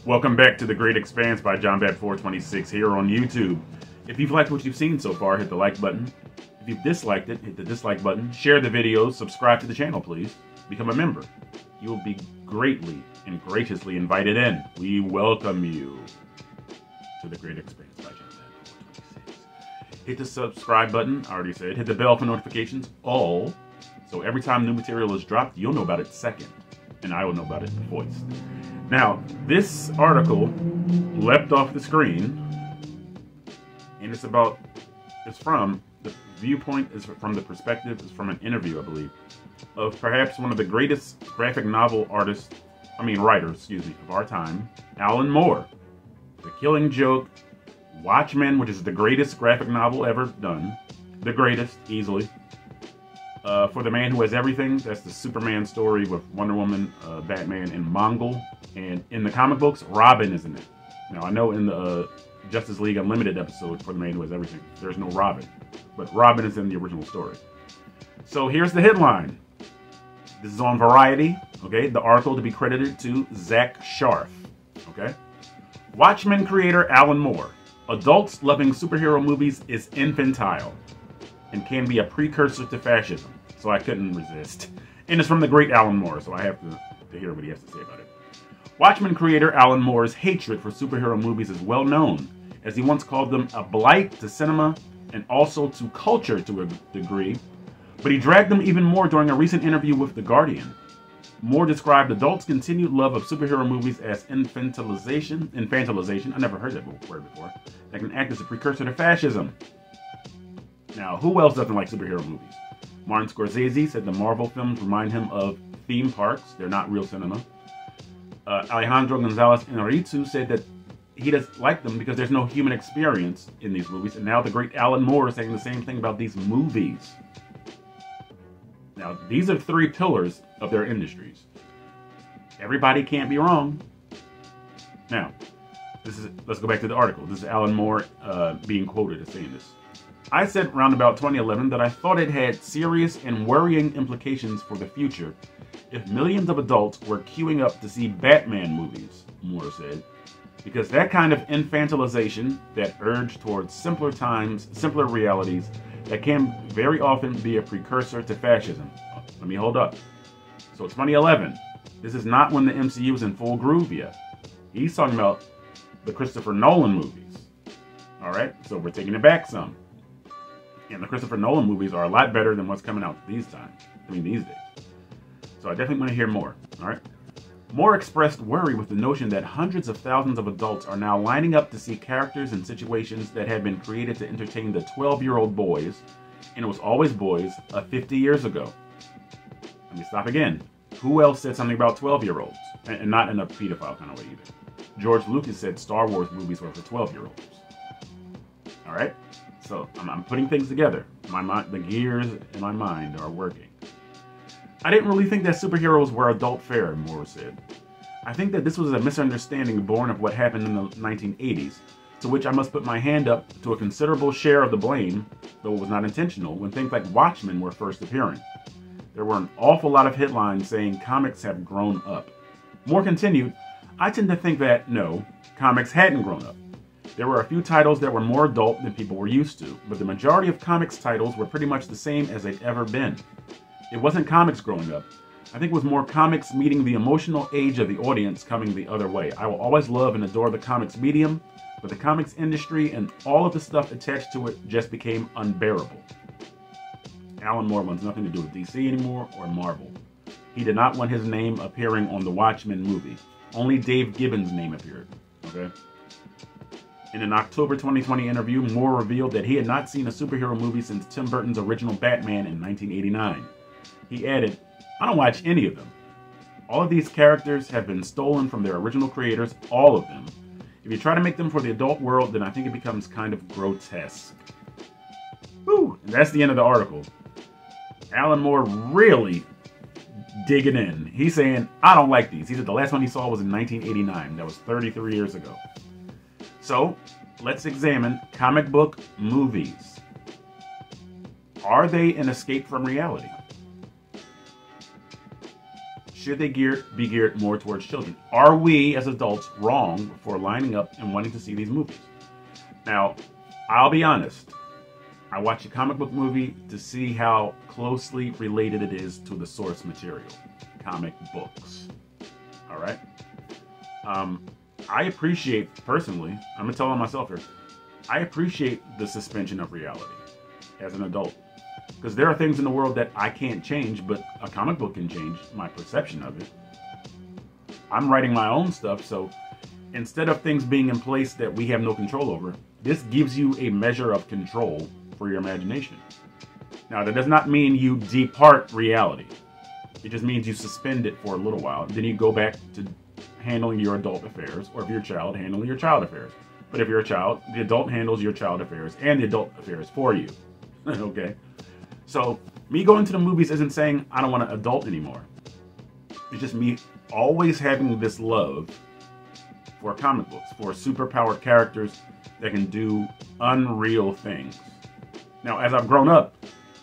Welcome back to The Great Expanse by JohnBat426 here on YouTube. If you've liked what you've seen so far, hit the like button. If you've disliked it, hit the dislike button. Share the videos, subscribe to the channel, please. Become a member. You will be greatly and graciously invited in. We welcome you to The Great Expanse by JohnBat426. Hit the subscribe button, I already said. Hit the bell for notifications, all. So every time new material is dropped, you'll know about it second. And I will know about it voiced. Now, this article leapt off the screen, and it's from, the viewpoint is from the perspective, is from an interview, I believe, of perhaps one of the greatest graphic novel writers, of our time, Alan Moore. The Killing Joke, Watchmen, which is the greatest graphic novel ever done, the greatest, easily. For the Man Who Has Everything, that's the Superman story with Wonder Woman, Batman, and Mongol. And in the comic books, Robin is in it. Now, I know in the Justice League Unlimited episode for The Man Who Has Everything, there's no Robin. But Robin is in the original story. So here's the headline. This is on Variety, okay? The article to be credited to Zach Sharf, okay? Watchmen creator Alan Moore. Adults loving superhero movies is infantile and can be a precursor to fascism. So I couldn't resist. And it's from the great Alan Moore, so I have to hear what he has to say about it. Watchmen creator Alan Moore's hatred for superhero movies is well known, as he once called them a blight to cinema and also to culture to a degree, but he dragged them even more during a recent interview with The Guardian. Moore described adults' continued love of superhero movies as infantilization, I never heard that word before, that can act as a precursor to fascism. Now, who else doesn't like superhero movies? Martin Scorsese said the Marvel films remind him of theme parks. They're not real cinema. Alejandro Gonzalez Inarritu said that he doesn't like them because there's no human experience in these movies. And now the great Alan Moore is saying the same thing about these movies. Now, these are three pillars of their industries. Everybody can't be wrong. Now, let's go back to the article. This is Alan Moore being quoted as saying this. I said around about 2011 that I thought it had serious and worrying implications for the future if millions of adults were queuing up to see Batman movies, Moore said, because that kind of infantilization, that urge towards simpler times, simpler realities, that can very often be a precursor to fascism. Let me hold up. So 2011, this is not when the MCU is in full groove yet. He's talking about the Christopher Nolan movies. All right, so we're taking it back some. And the Christopher Nolan movies are a lot better than what's coming out these days. So I definitely want to hear more, all right? Moore expressed worry with the notion that hundreds of thousands of adults are now lining up to see characters and situations that had been created to entertain the 12-year-old boys, and it was always boys, 50 years ago. Let me stop again. Who else said something about 12-year-olds? And not in a pedophile kind of way either. George Lucas said Star Wars movies were for 12-year-olds. All right? So I'm putting things together. The gears in my mind are working. I didn't really think that superheroes were adult fare, Moore said. I think that this was a misunderstanding born of what happened in the 1980s, to which I must put my hand up to a considerable share of the blame, though it was not intentional, when things like Watchmen were first appearing. There were an awful lot of headlines saying comics have grown up. Moore continued, I tend to think that, no, comics hadn't grown up. There were a few titles that were more adult than people were used to, but the majority of comics titles were pretty much the same as they'd ever been. It wasn't comics growing up. I think it was more comics meeting the emotional age of the audience coming the other way. I will always love and adore the comics medium, but the comics industry and all of the stuff attached to it just became unbearable. Alan Moore wants nothing to do with DC anymore or Marvel. He did not want his name appearing on the Watchmen movie. Only Dave Gibbons' name appeared, okay? In an October 2020 interview, Moore revealed that he had not seen a superhero movie since Tim Burton's original Batman in 1989. He added, I don't watch any of them. All of these characters have been stolen from their original creators, all of them. If you try to make them for the adult world, then I think it becomes kind of grotesque. Whew, and that's the end of the article. Alan Moore really digging in. He's saying, I don't like these. He said the last one he saw was in 1989. That was 33 years ago. So, let's examine comic book movies. Are they an escape from reality? should they be geared more towards children? Are we as adults wrong for lining up and wanting to see these movies? Now, I'll be honest. I watch a comic book movie to see how closely related it is to the source material, comic books. All right? I appreciate, personally, I'm going to tell on myself here, I appreciate the suspension of reality as an adult. Because there are things in the world that I can't change, but a comic book can change my perception of it. I'm writing my own stuff, so instead of things being in place that we have no control over, this gives you a measure of control for your imagination. Now, that does not mean you depart reality. It just means you suspend it for a little while. Then you go back to handling your adult affairs, or if you're a child, handling your child affairs. But if you're a child, the adult handles your child affairs and the adult affairs for you. Okay? So, me going to the movies isn't saying I don't want to adult anymore. It's just me always having this love for comic books, for superpowered characters that can do unreal things. Now, as I've grown up,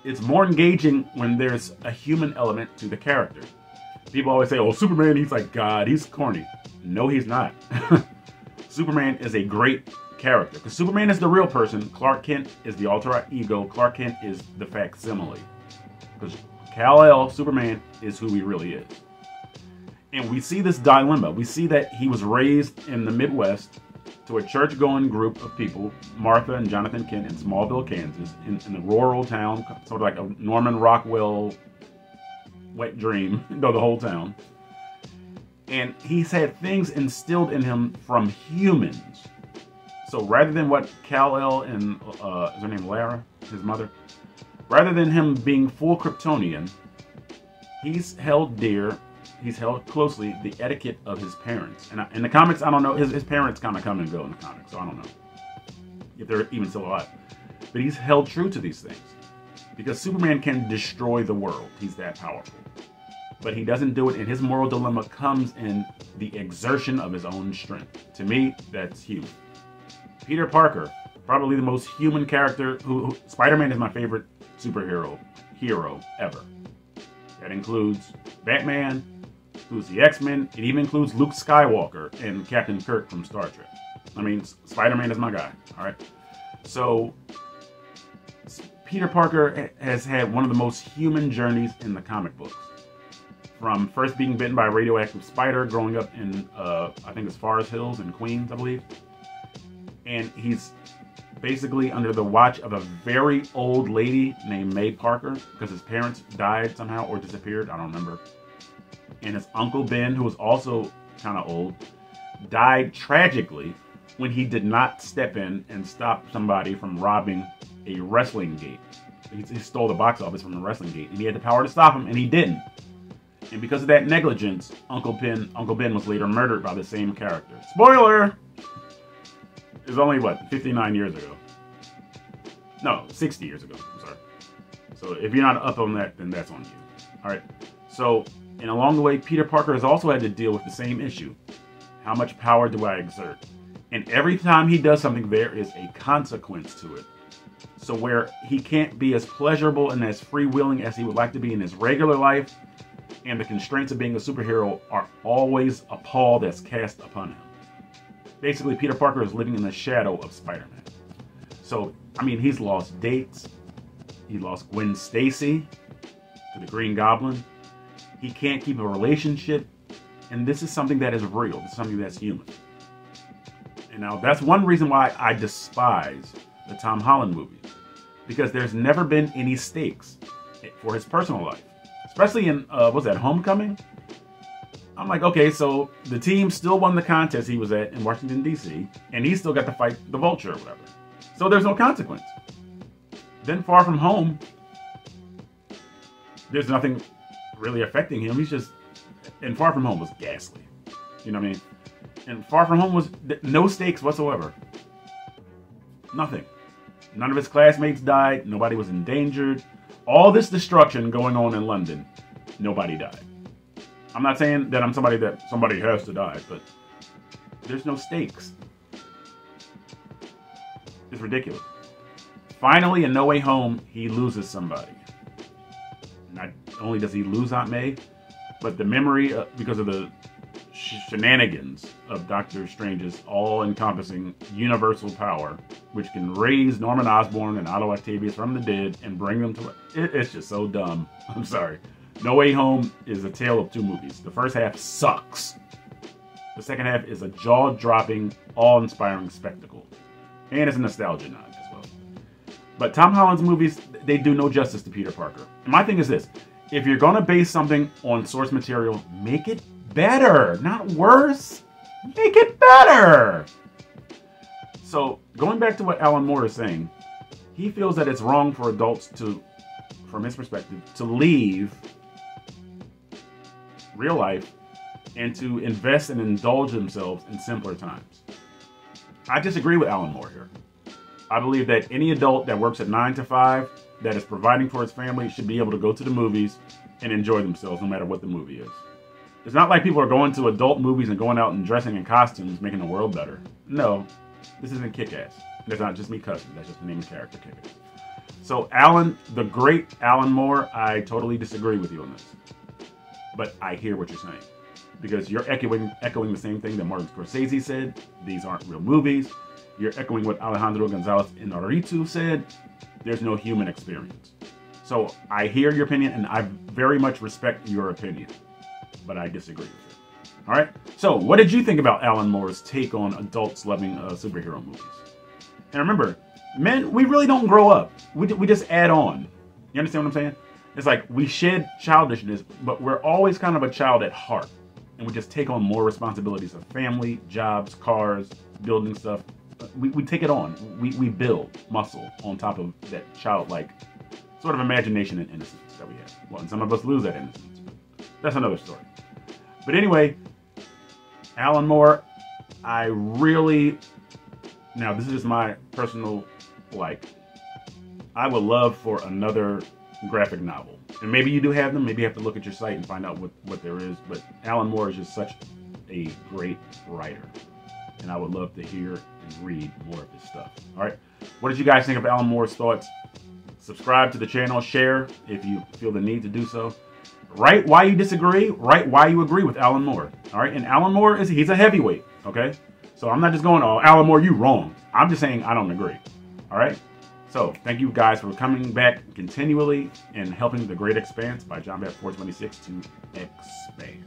it's more engaging when there's a human element to the character. People always say, oh, Superman, he's like God, he's corny. No, he's not. Superman is a great character, because Superman is the real person. Clark Kent is the alter ego. Clark Kent is the facsimile. Because Kal-El, Superman, is who he really is. And we see this dilemma. We see that he was raised in the Midwest to a church-going group of people, Martha and Jonathan Kent in Smallville, Kansas, in a rural town, sort of like a Norman Rockwell wet dream, the whole town. And he's had things instilled in him from humans. So rather than what Kal-El and, is her name Lara, his mother? Rather than him being full Kryptonian, he's held dear, he's held closely the etiquette of his parents. And in the comics, I don't know, his parents kind of come and go in the comics, so I don't know if they're even still alive. But he's held true to these things. Because Superman can destroy the world. He's that powerful. But he doesn't do it, and his moral dilemma comes in the exertion of his own strength. To me, that's human. Peter Parker, probably the most human character. Spider-Man is my favorite superhero ever. That includes Batman, includes the X-Men, it even includes Luke Skywalker and Captain Kirk from Star Trek. I mean, Spider-Man is my guy, all right? So, Peter Parker has had one of the most human journeys in the comic books. From first being bitten by a radioactive spider, growing up in, I think it's Forest Hills in Queens, I believe. And he's basically under the watch of a very old lady named May Parker, because his parents died somehow or disappeared, I don't remember. And his Uncle Ben, who was also kind of old, died tragically when he did not step in and stop somebody from robbing a wrestling gate. He stole the box office from the wrestling gate, and he had the power to stop him, and he didn't. And because of that negligence, Uncle Ben was later murdered by the same character. Spoiler! It was only, what, 59 years ago? No, 60 years ago. I'm sorry. So if you're not up on that, then that's on you. Alright. So, and along the way, Peter Parker has also had to deal with the same issue. How much power do I exert? And every time he does something, there is a consequence to it. So where he can't be as pleasurable and as freewheeling as he would like to be in his regular life, and the constraints of being a superhero are always a pall that's cast upon him. Basically, Peter Parker is living in the shadow of Spider-Man. So, I mean, he's lost dates. He lost Gwen Stacy to the Green Goblin. He can't keep a relationship. And this is something that is real. This is something that's human. And now, that's one reason why I despise the Tom Holland movies. Because there's never been any stakes for his personal life. Especially in, what's that, Homecoming? I'm like, okay, so the team still won the contest he was at in Washington, D.C., and he still got to fight the Vulture or whatever. So there's no consequence. Then Far From Home, there's nothing really affecting him. He's just, and Far From Home was ghastly. You know what I mean? And Far From Home was no stakes whatsoever. Nothing. None of his classmates died. Nobody was endangered. All this destruction going on in London, nobody died. I'm not saying that I'm somebody has to die, but there's no stakes. It's ridiculous. Finally, in No Way Home, he loses somebody. Not only does he lose Aunt May, But the memory, because of the shenanigans of Doctor Strange's all-encompassing universal power, which can raise Norman Osborn and Otto Octavius from the dead and bring them to life. It's just so dumb. I'm sorry. No Way Home is a tale of two movies. The first half sucks. The second half is a jaw-dropping, awe-inspiring spectacle. And it's a nostalgia nod as well. But Tom Holland's movies, they do no justice to Peter Parker. And my thing is this. If you're going to base something on source material, make it better, not worse. Make it better. So, going back to what Alan Moore is saying, he feels that it's wrong for adults to, from his perspective, to leave real life and to invest and indulge themselves in simpler times. I disagree with Alan Moore here. I believe that any adult that works at 9 to 5, that is providing for his family, should be able to go to the movies and enjoy themselves no matter what the movie is. It's not like people are going to adult movies and going out and dressing in costumes, making the world better. No, this isn't Kick-Ass. That's not just me cussing. That's just the name of the character, Kick-Ass. So Alan, the great Alan Moore, I totally disagree with you on this. But I hear what you're saying. Because you're echoing the same thing that Martin Scorsese said. These aren't real movies. You're echoing what Alejandro Gonzalez Inarritu said. There's no human experience. So I hear your opinion, and I very much respect your opinion. But I disagree with it. All right? So what did you think about Alan Moore's take on adults loving superhero movies? And remember, men, we really don't grow up. We just add on. You understand what I'm saying? It's like we shed childishness, but we're always kind of a child at heart. And we just take on more responsibilities of family, jobs, cars, building stuff. We take it on. We build muscle on top of that childlike sort of imagination and innocence that we have. Well, and some of us lose that innocence. But that's another story. But anyway, Alan Moore, I really... Now, this is my personal like. I would love for another graphic novel. And maybe you do have them. Maybe you have to look at your site and find out what there is. But Alan Moore is just such a great writer. And I would love to hear and read more of his stuff. All right. What did you guys think of Alan Moore's thoughts? Subscribe to the channel. Share if you feel the need to do so. Write why you disagree. Write why you agree with Alan Moore. All right. And Alan Moore, he's a heavyweight. Okay. So I'm not just going, oh, Alan Moore, you wrong. I'm just saying I don't agree. All right. So thank you guys for coming back continually and helping the Great Expanse by John Bat 426 to expand.